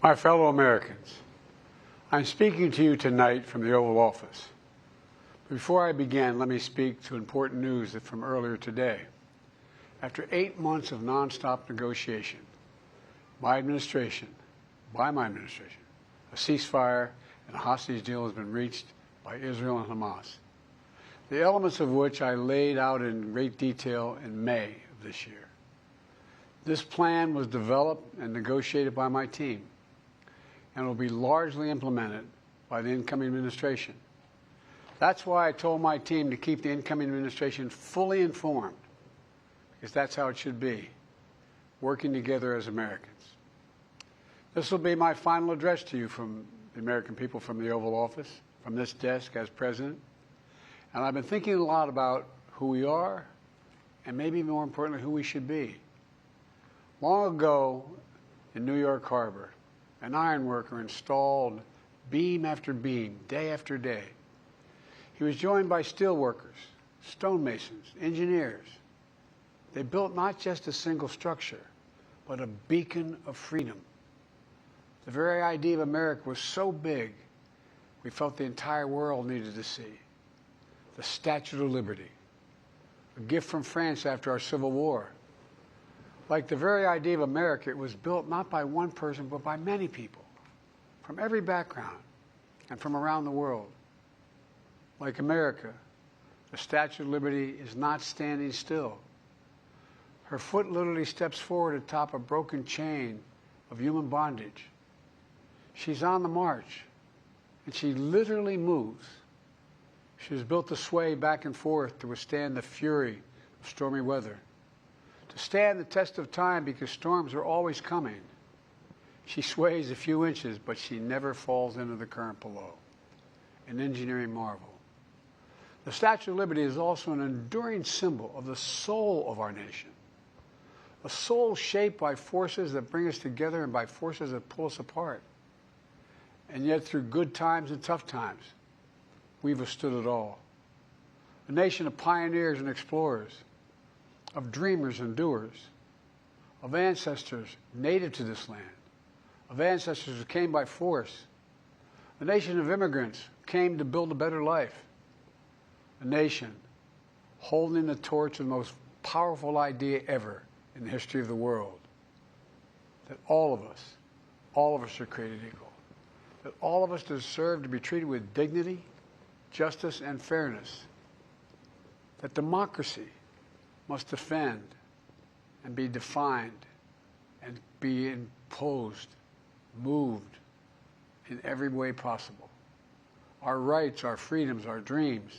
My fellow Americans, I'm speaking to you tonight from the Oval Office. Before I begin, let me speak to important news from earlier today. After 8 months of nonstop negotiation, by my administration, a ceasefire and a hostage deal has been reached by Israel and Hamas, the elements of which I laid out in great detail in May of this year. This plan was developed and negotiated by my team and will be largely implemented by the incoming administration. That's why I told my team to keep the incoming administration fully informed, because that's how it should be, working together as Americans. This will be my final address to you from the American people from the Oval Office, from this desk as president. And I've been thinking a lot about who we are and maybe more importantly, who we should be. Long ago in New York Harbor, an iron worker installed beam after beam, day after day. He was joined by steel workers, stonemasons, engineers. They built not just a single structure, but a beacon of freedom. The very idea of America was so big, we felt the entire world needed to see. The Statue of Liberty, a gift from France after our Civil War. Like the very idea of America, it was built not by one person, but by many people, from every background and from around the world. Like America, the Statue of Liberty is not standing still. Her foot literally steps forward atop a broken chain of human bondage. She's on the march, and she literally moves. She was built to sway back and forth to withstand the fury of stormy weather, to stand the test of time because storms are always coming. She sways a few inches, but she never falls into the current below. An engineering marvel. The Statue of Liberty is also an enduring symbol of the soul of our nation, a soul shaped by forces that bring us together and by forces that pull us apart. And yet, through good times and tough times, we've withstood it all. A nation of pioneers and explorers, of dreamers and doers, of ancestors native to this land, of ancestors who came by force, a nation of immigrants who came to build a better life, a nation holding the torch of the most powerful idea ever in the history of the world, that all of us are created equal, that all of us deserve to be treated with dignity, justice, and fairness, that democracy must defend and be defined and be imposed, moved in every way possible. Our rights, our freedoms, our dreams.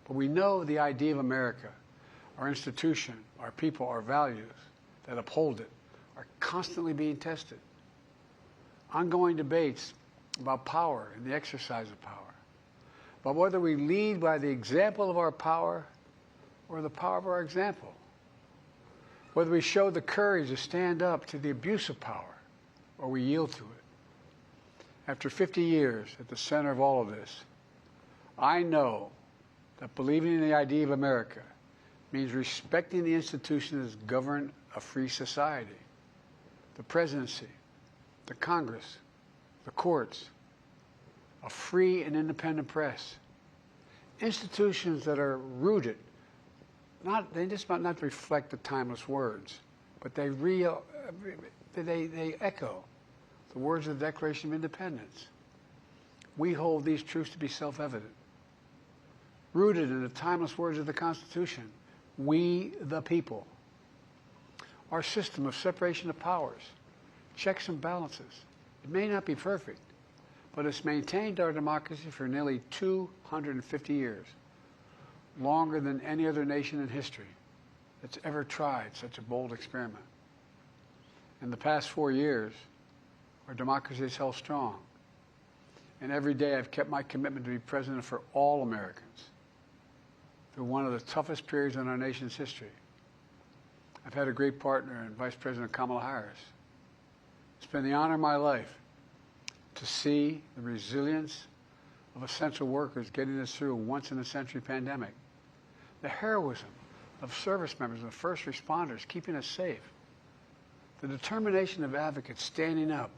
But we know the idea of America, our institution, our people, our values that uphold it are constantly being tested. Ongoing debates about power and the exercise of power, but whether we lead by the example of our power or the power of our example, whether we show the courage to stand up to the abuse of power or we yield to it. After 50 years at the center of all of this, I know that believing in the idea of America means respecting the institutions that govern a free society, the presidency, the Congress, the courts, a free and independent press, institutions that are rooted, they just might not reflect the timeless words, but they echo the words of the Declaration of Independence. We hold these truths to be self-evident. Rooted in the timeless words of the Constitution, we the people. Our system of separation of powers, checks and balances. It may not be perfect, but it's maintained our democracy for nearly 250 years, longer than any other nation in history that's ever tried such a bold experiment. In the past 4 years, our democracy has held strong, and every day I've kept my commitment to be president for all Americans through one of the toughest periods in our nation's history. I've had a great partner in Vice President Kamala Harris. It's been the honor of my life to see the resilience of essential workers getting us through a once-in-a-century pandemic, the heroism of service members and first responders keeping us safe, the determination of advocates standing up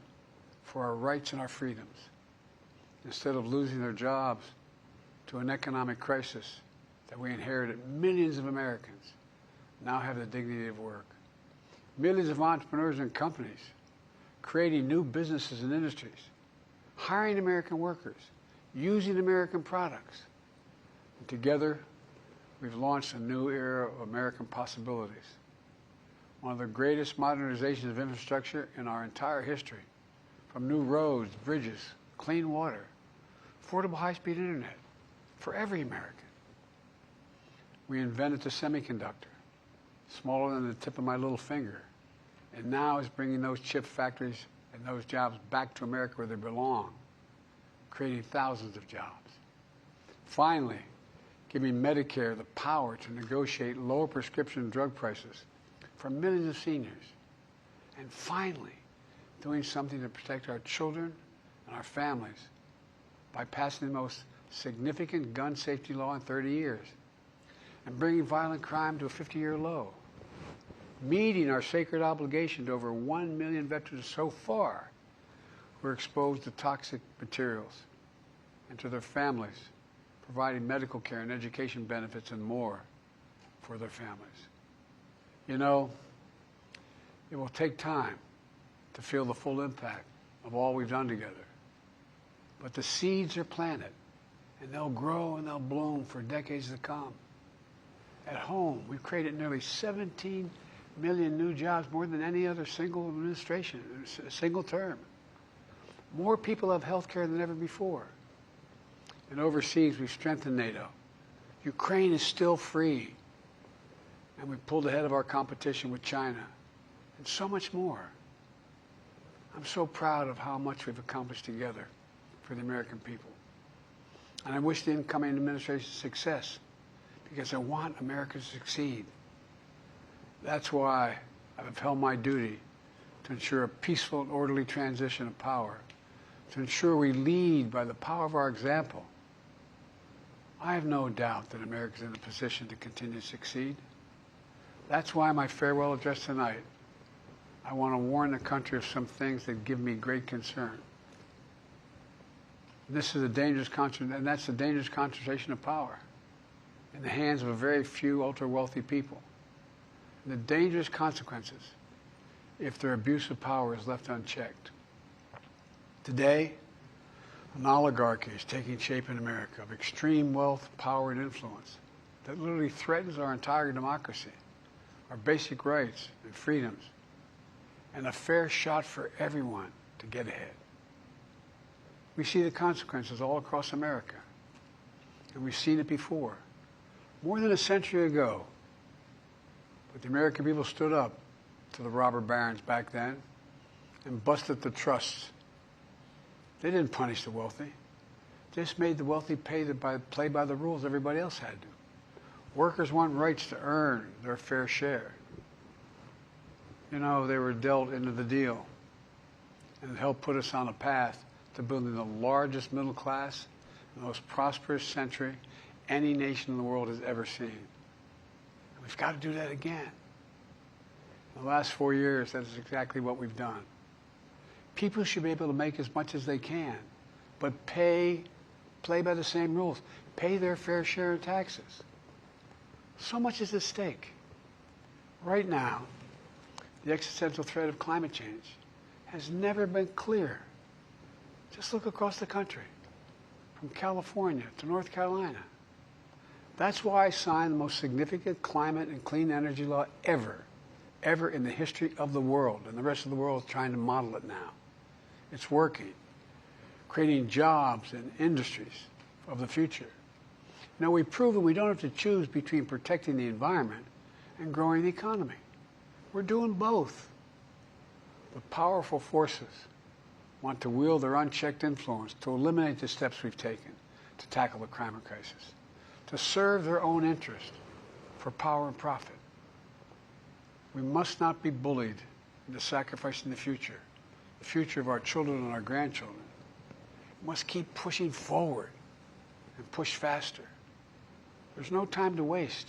for our rights and our freedoms, instead of losing their jobs to an economic crisis that we inherited. Millions of Americans now have the dignity of work. Millions of entrepreneurs and companies creating new businesses and industries, hiring American workers, using American products. And together, we've launched a new era of American possibilities. One of the greatest modernizations of infrastructure in our entire history, from new roads, bridges, clean water, affordable high-speed internet for every American. We invented the semiconductor, smaller than the tip of my little finger, and now is bringing those chip factories and those jobs back to America where they belong, creating thousands of jobs. Finally, giving Medicare the power to negotiate lower prescription drug prices for millions of seniors. And finally, doing something to protect our children and our families by passing the most significant gun safety law in 30 years and bringing violent crime to a 50-year low, meeting our sacred obligation to over 1 million veterans so far who are exposed to toxic materials, and to their families, providing medical care and education benefits and more for their families. You know, it will take time to feel the full impact of all we've done together. But the seeds are planted, and they'll grow and they'll bloom for decades to come. At home, we've created nearly 17 million new jobs, more than any other single administration, a single term. More people have health care than ever before. And overseas, we've strengthened NATO. Ukraine is still free. And we've pulled ahead of our competition with China. And so much more. I'm so proud of how much we've accomplished together for the American people. And I wish the incoming administration success, because I want America to succeed. That's why I've held my duty to ensure a peaceful and orderly transition of power, to ensure we lead by the power of our example. I have no doubt that America is in a position to continue to succeed. That's why my farewell address tonight, I want to warn the country of some things that give me great concern. This is a dangerous concentration, and that's the dangerous concentration of power in the hands of a very few ultra-wealthy people. And the dangerous consequences if their abuse of power is left unchecked. Today, an oligarchy is taking shape in America of extreme wealth, power, and influence that literally threatens our entire democracy, our basic rights and freedoms, and a fair shot for everyone to get ahead. We see the consequences all across America, and we've seen it before, more than a century ago. But the American people stood up to the robber barons back then and busted the trusts. They didn't punish the wealthy. They just made the wealthy play by the rules everybody else had to. Workers want rights to earn their fair share. You know, they were dealt into the deal, and it helped put us on a path to building the largest middle class, the most prosperous century any nation in the world has ever seen. And we've got to do that again. In the last 4 years, that is exactly what we've done. People should be able to make as much as they can, but play by the same rules. Pay their fair share of taxes. So much is at stake. Right now, the existential threat of climate change has never been clearer. Just look across the country, from California to North Carolina. That's why I signed the most significant climate and clean energy law ever in the history of the world, and the rest of the world is trying to model it now. It's working, creating jobs and industries of the future. Now, we've proven we don't have to choose between protecting the environment and growing the economy. We're doing both. But powerful forces want to wield their unchecked influence to eliminate the steps we've taken to tackle the climate crisis, to serve their own interest for power and profit. We must not be bullied into sacrificing the future of our children and our grandchildren. We must keep pushing forward and push faster. There's no time to waste.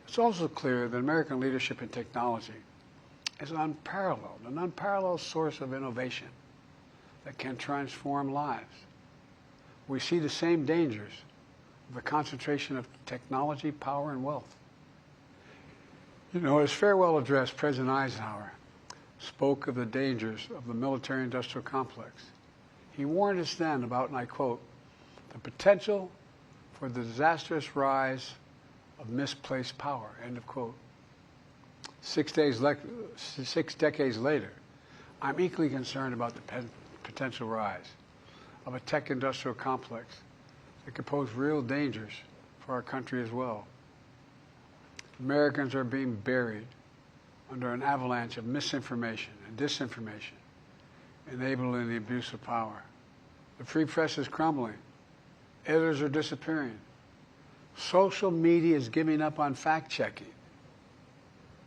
It's also clear that American leadership in technology is an unparalleled source of innovation that can transform lives. We see the same dangers of the concentration of technology, power, and wealth. You know, his farewell address, President Eisenhower spoke of the dangers of the military-industrial complex. He warned us then about, and I quote, the potential for the disastrous rise of misplaced power, end of quote. 6 decades later, I'm equally concerned about the potential rise of a tech-industrial complex that could pose real dangers for our country as well. Americans are being buried under an avalanche of misinformation and disinformation, enabling the abuse of power. The free press is crumbling. Editors are disappearing. Social media is giving up on fact-checking.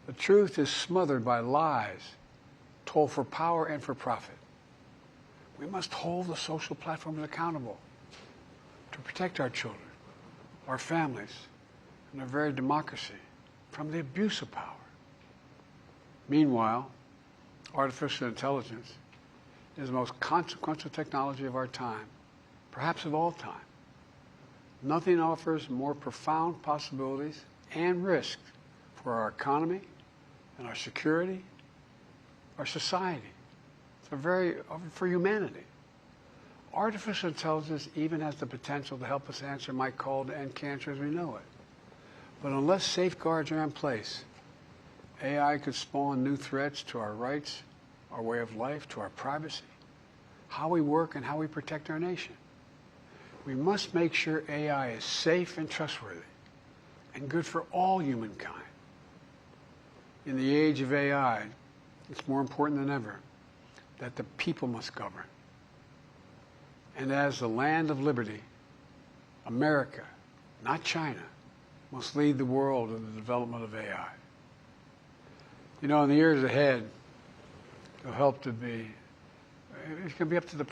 The truth is smothered by lies told for power and for profit. We must hold the social platforms accountable to protect our children, our families, and our very democracy from the abuse of power. Meanwhile, artificial intelligence is the most consequential technology of our time, perhaps of all time. Nothing offers more profound possibilities and risks for our economy and our security, our society, for humanity. Artificial intelligence even has the potential to help us answer my call to end cancer as we know it. But unless safeguards are in place, AI could spawn new threats to our rights, our way of life, to our privacy, how we work, and how we protect our nation. We must make sure AI is safe and trustworthy and good for all humankind. In the age of AI, it's more important than ever that the people must govern. And as the land of liberty, America, not China, must lead the world in the development of AI. You know, in the years ahead, it'll help to be, it's going to be up to the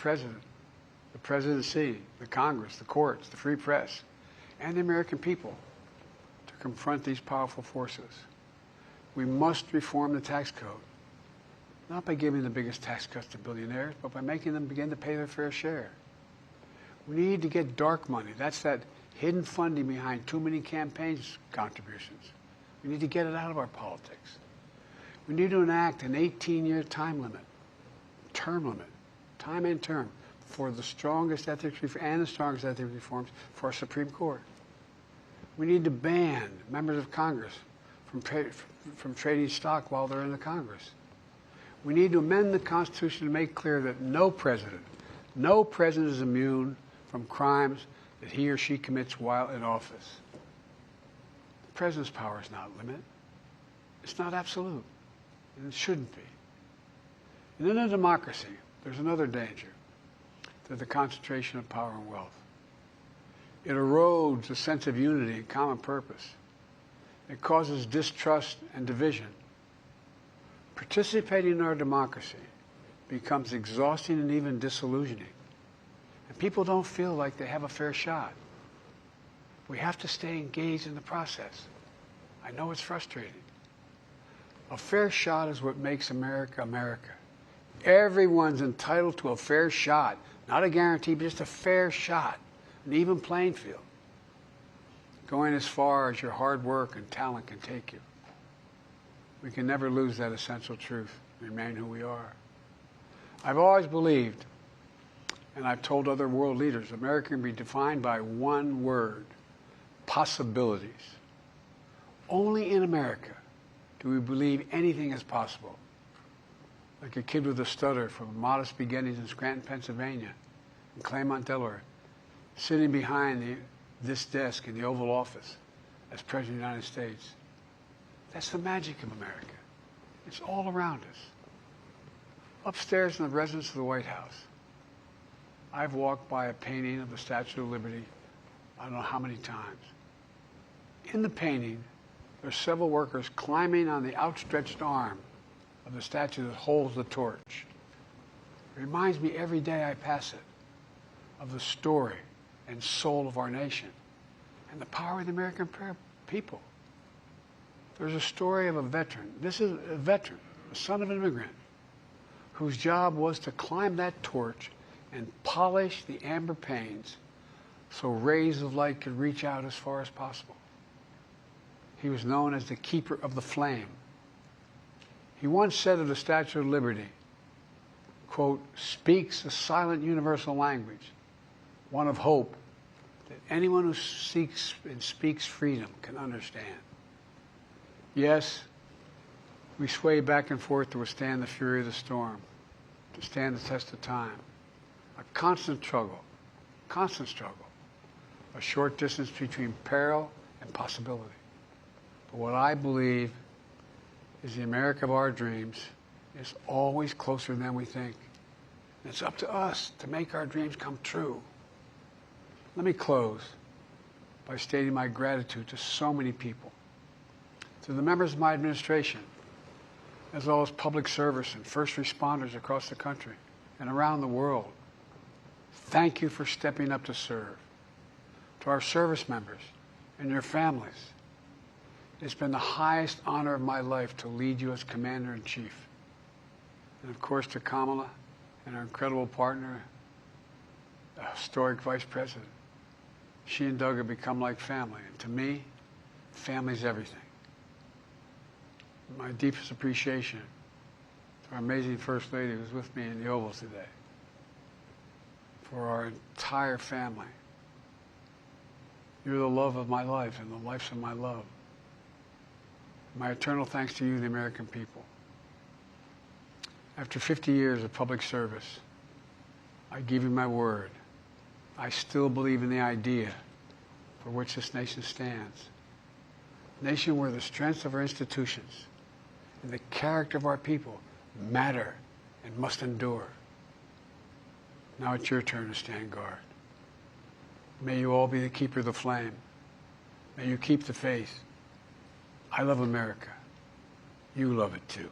presidency, the Congress, the courts, the free press, and the American people to confront these powerful forces. We must reform the tax code, not by giving the biggest tax cuts to billionaires, but by making them begin to pay their fair share. We need to get dark money. That's that hidden funding behind too many campaigns contributions. We need to get it out of our politics. We need to enact an 18-year time and term, for the strongest ethics reforms for our Supreme Court. We need to ban members of Congress from trading stock while they're in the Congress. We need to amend the Constitution to make clear that no president is immune from crimes that he or she commits while in office. The president's power is not limited. It's not absolute, and it shouldn't be. And in a democracy, there's another danger to the concentration of power and wealth. It erodes a sense of unity and common purpose. It causes distrust and division. Participating in our democracy becomes exhausting and even disillusioning. And people don't feel like they have a fair shot. We have to stay engaged in the process. I know it's frustrating. A fair shot is what makes America, America. Everyone's entitled to a fair shot. Not a guarantee, but just a fair shot. An even playing field. Going as far as your hard work and talent can take you. We can never lose that essential truth, remain who we are. I've always believed, and I've told other world leaders, America can be defined by one word: possibilities. Only in America do we believe anything is possible. Like a kid with a stutter from modest beginnings in Scranton, Pennsylvania, and Claremont, Delaware, sitting behind this desk in the Oval Office as President of the United States. That's the magic of America. It's all around us. Upstairs in the residence of the White House, I've walked by a painting of the Statue of Liberty I don't know how many times. In the painting, there are several workers climbing on the outstretched arm of the statue that holds the torch. It reminds me every day I pass it of the story and soul of our nation and the power of the American people. There's a story of a veteran. This is a veteran, a son of an immigrant, whose job was to climb that torch and polish the amber panes so rays of light could reach out as far as possible. He was known as the keeper of the flame. He once said of the Statue of Liberty, quote, "speaks a silent universal language, one of hope that anyone who seeks and speaks freedom can understand." Yes, we sway back and forth to withstand the fury of the storm, to stand the test of time. A constant struggle, a short distance between peril and possibility. But what I believe is the America of our dreams is always closer than we think. And it's up to us to make our dreams come true. Let me close by stating my gratitude to so many people, to the members of my administration, as well as public service and first responders across the country and around the world. Thank you for stepping up to serve. To our service members and your families, it's been the highest honor of my life to lead you as Commander-in-Chief. And of course to Kamala and our incredible partner, the historic Vice President. She and Doug have become like family. And to me, family's everything. My deepest appreciation to our amazing First Lady who's with me in the Oval today. For our entire family. You're the love of my life and the lives of my love. My eternal thanks to you, the American people. After 50 years of public service, I give you my word. I still believe in the idea for which this nation stands. A nation where the strength of our institutions and the character of our people matter and must endure. Now it's your turn to stand guard. May you all be the keeper of the flame. May you keep the faith. I love America. You love it too.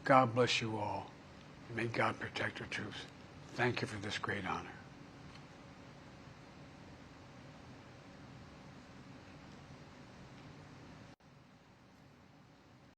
God bless you all. And may God protect our troops. Thank you for this great honor.